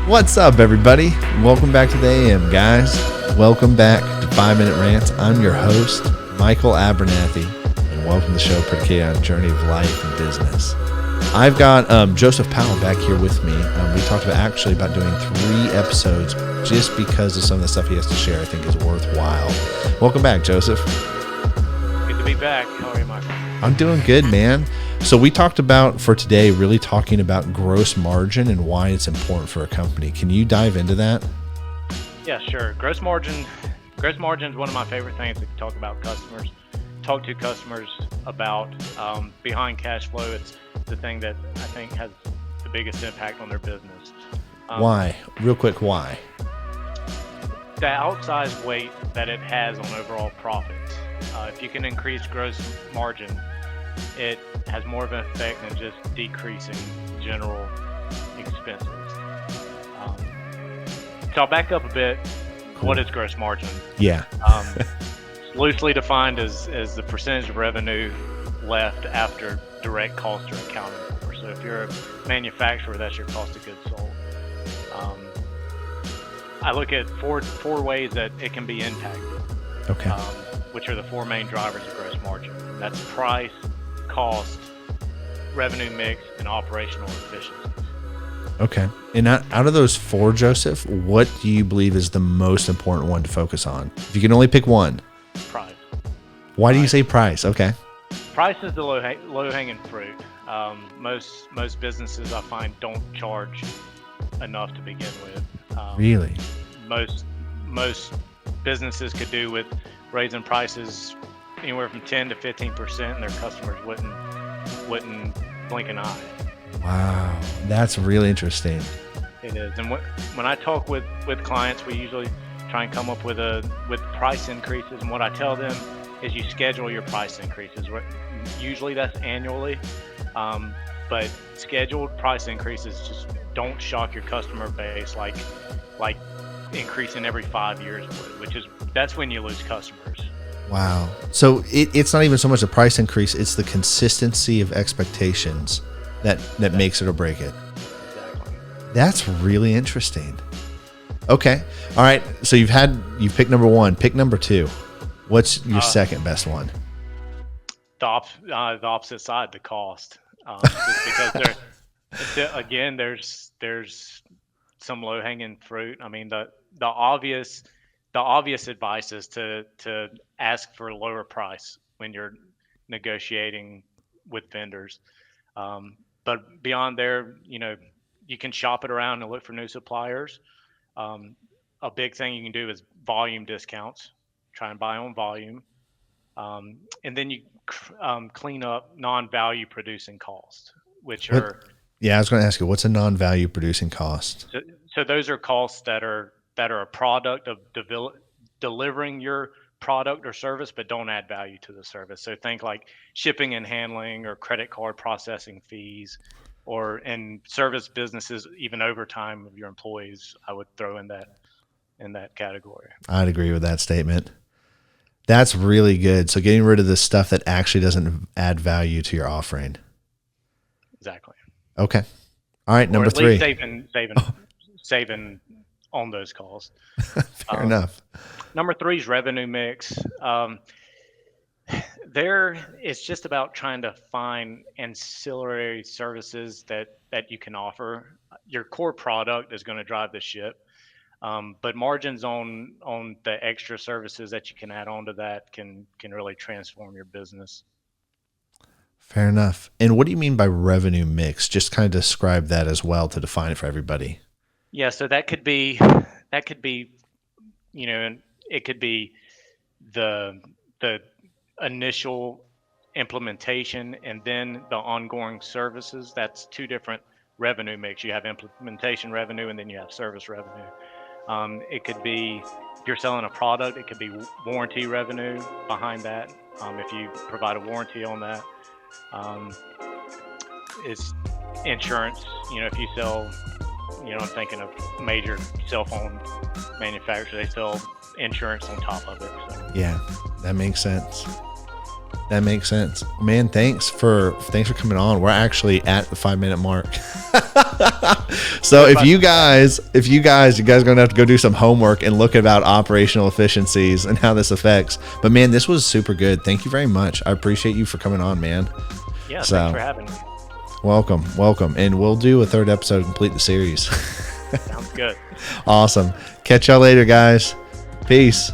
What's up, everybody? Welcome back to the AM, guys. Welcome back to 5 Minute Rants. I'm your host, Michael Abernathy, and welcome to the show predicated on journey of life and business. I've got Joseph Powell back here with me. We talked about doing 3 episodes just because of some of the stuff he has to share. I think is worthwhile. Welcome back, Joseph. Good to be back. How are you, Michael? I'm doing good, man. So we talked about, for today, really talking about gross margin and why it's important for a company. Can you dive into that? Yeah, sure. Gross margin is one of my favorite things to talk to customers about. Behind cash flow, it's the thing that I think has the biggest impact on their business. Why? Real quick, why? The outsized weight that it has on overall profits. If you can increase gross margin, it has more of an effect than just decreasing general expenses. So I'll back up a bit. Cool. What is gross margin? Yeah. It's loosely defined as the percentage of revenue left after direct costs are accounted for. So if you're a manufacturer, that's your cost of goods sold. I look at four ways that it can be impacted. Okay. Which are the 4 main drivers of gross margin. That's price, cost, revenue mix, and operational efficiency. Okay. And out of those 4, Joseph, what do you believe is the most important one to focus on? If you can only pick one. Price. Why do you say price? Okay. Price is the low-hanging fruit. Most businesses I find don't charge enough to begin with. Really? Most businesses could do with raising prices anywhere from 10 to 15%, and their customers wouldn't blink an eye. Wow, that's really interesting. It is, and when I talk with clients, we usually try and come up with price increases. And what I tell them is, you schedule your price increases. Usually that's annually, but scheduled price increases just don't shock your customer base like increasing every 5 years would, that's when you lose customers. Wow. So it's not even so much a price increase, it's the consistency of expectations that makes it or break it. Exactly. That's really interesting. Okay. All right. So you've picked number 1. Pick number 2. What's your second best one? The opposite side, the cost. Just because there's some low-hanging fruit. I mean, the obvious advice is to ask for a lower price when you're negotiating with vendors. But beyond there, you can shop it around and look for new suppliers. A big thing you can do is volume discounts. Try and buy on volume. And then you clean up non-value producing costs, which are... Yeah, I was going to ask you, what's a non-value producing cost? So those are costs that are a product of delivering your product or service, but don't add value to the service. So think like shipping and handling, or credit card processing fees, or in service businesses, even overtime of your employees, I would throw in that category. I'd agree with that statement. That's really good. So getting rid of the stuff that actually doesn't add value to your offering. Exactly. Okay. All right. Number 3. Saving on those costs. Fair enough. Number 3 is revenue mix. It's just about trying to find ancillary services that you can offer. Your core product is going to drive the ship, but margins on the extra services that you can add on to that can really transform your business. Fair enough. And what do you mean by revenue mix? Just kind of describe that as well to define it for everybody. Yeah, so that could be, it could be the initial implementation and then the ongoing services. That's 2 different revenue mix. You have implementation revenue and then you have service revenue. It could be, if you're selling a product, it could be warranty revenue behind that. If you provide a warranty on that. It's insurance. If you sell, I'm thinking of major cell phone manufacturers, they sell insurance on top of it. So. Yeah, that makes sense. That makes sense, man. Thanks for coming on. We're actually at the 5-minute mark. So if you guys are going to have to go do some homework and look about operational efficiencies and how this affects. But man, this was super good. Thank you very much. I appreciate you for coming on, man. Yeah, thanks for having me. Welcome. And we'll do a 3rd episode to complete the series. Sounds good. Awesome. Catch y'all later, guys. Peace.